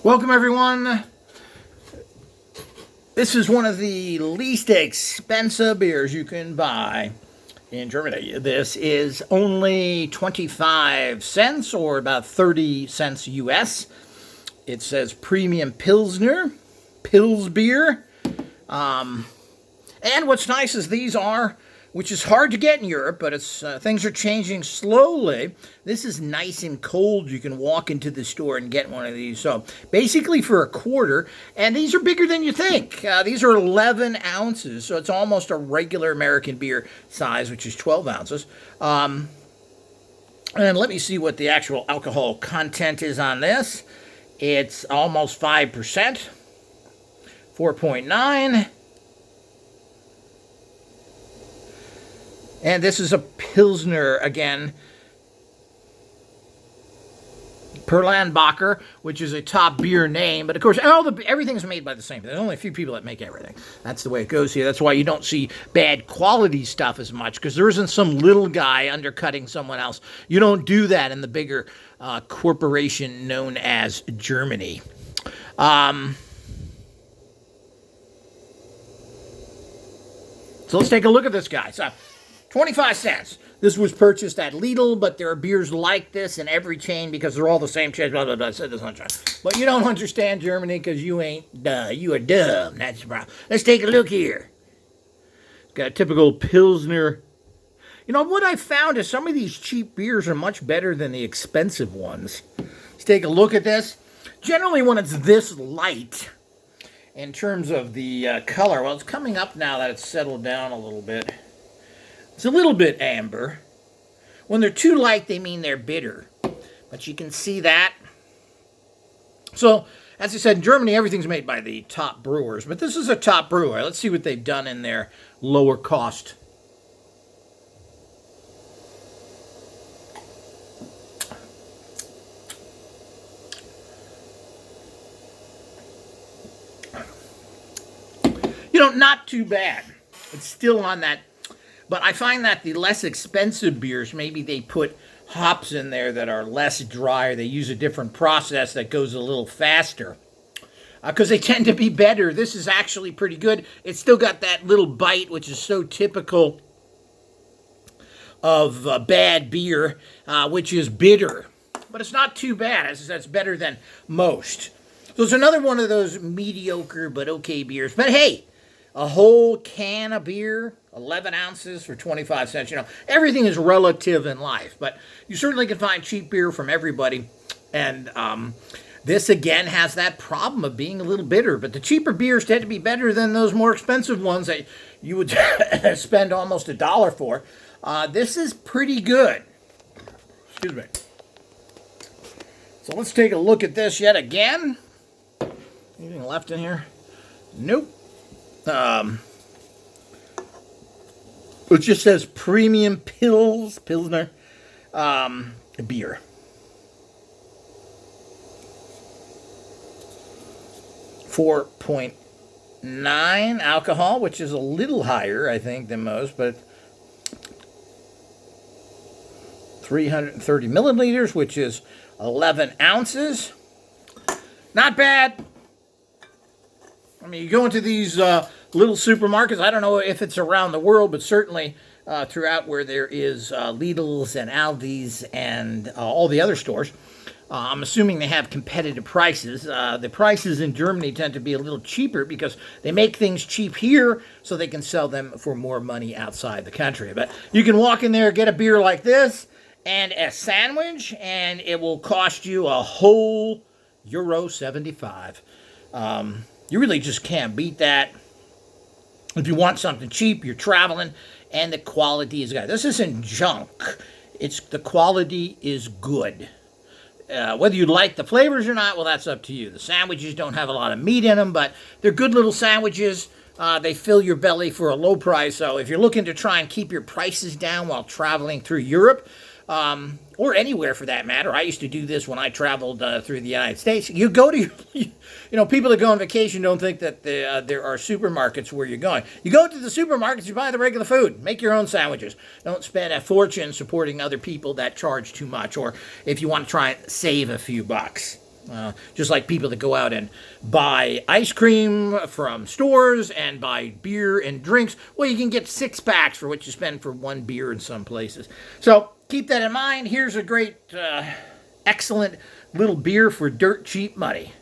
Welcome, everyone. This is one of the least expensive beers you can buy in Germany. This is only 25 cents or about 30 cents US. It says Premium Pilsner, Pils beer. And what's nice is these are, which is hard to get in Europe, but it's things are changing slowly. This is nice and cold. You can walk into the store and get one of these. So basically for a quarter, and these are bigger than you think. These are 11 ounces, so it's almost a regular American beer size, which is 12 ounces. And let me see what the actual alcohol content is on this. It's almost 5%, 4.9. And this is a Pilsner, again, Perlenbacher, which is a top beer name. But, of course, everything's made by the same. There's only a few people that make everything. That's the way it goes here. That's why you don't see bad quality stuff as much, because there isn't some little guy undercutting someone else. You don't do that in the bigger corporation known as Germany. So let's take a look at this guy. So 25 cents. This was purchased at Lidl, but there are beers like this in every chain because they're all the same chain. Blah, blah, blah. But you don't understand Germany because you ain't dumb. You are dumb. That's the problem. Let's take a look here. It's got a typical Pilsner. You know, what I found is some of these cheap beers are much better than the expensive ones. Let's take a look at this. Generally, when it's this light, in terms of the color, well, it's coming up now that it's settled down a little bit. It's a little bit amber. When they're too light, they mean they're bitter. But you can see that. So, as I said, in Germany, everything's made by the top brewers. But this is a top brewer. Let's see what they've done in their lower cost. You know, not too bad. It's still on that. But I find that the less expensive beers, maybe they put hops in there that are less dry, or they use a different process that goes a little faster. Because they tend to be better. This is actually pretty good. It's still got that little bite, which is so typical of bad beer, which is bitter. But it's not too bad. As I said, it's better than most. So it's another one of those mediocre but okay beers. But hey, a whole can of beer, 11 ounces for 25 cents. You know, everything is relative in life, but you certainly can find cheap beer from everybody. And this, again, has that problem of being a little bitter. But the cheaper beers tend to be better than those more expensive ones that you would spend almost $1 for. This is pretty good. Excuse me. So let's take a look at this yet again. Anything left in here? Nope. It just says Premium Pilsner beer. 4.9 alcohol, which is a little higher, I think, than most, but 330 milliliters, which is 11 ounces. Not bad. I mean, you go into these little supermarkets. I don't know if it's around the world, but certainly throughout where there is Lidl's and Aldi's and all the other stores. I'm assuming they have competitive prices. The prices in Germany tend to be a little cheaper because they make things cheap here so they can sell them for more money outside the country. But you can walk in there, get a beer like this and a sandwich, and it will cost you a whole €1.75. You really just can't beat that. If you want something cheap, you're traveling, and the quality is good. This isn't junk. The quality is good. Whether you like the flavors or not, well, that's up to you. The sandwiches don't have a lot of meat in them, but they're good little sandwiches. They fill your belly for a low price. So if you're looking to try and keep your prices down while traveling through Europe, or anywhere for that matter. I used to do this when I traveled through the United States. You go to, people that go on vacation don't think that there are supermarkets where you're going. You go to the supermarkets, you buy the regular food, make your own sandwiches. Don't spend a fortune supporting other people that charge too much, or if you want to try and save a few bucks. Just like people that go out and buy ice cream from stores and buy beer and drinks. Well, you can get 6 packs for what you spend for 1 beer in some places. So keep that in mind. Here's a great, excellent little beer for dirt cheap money.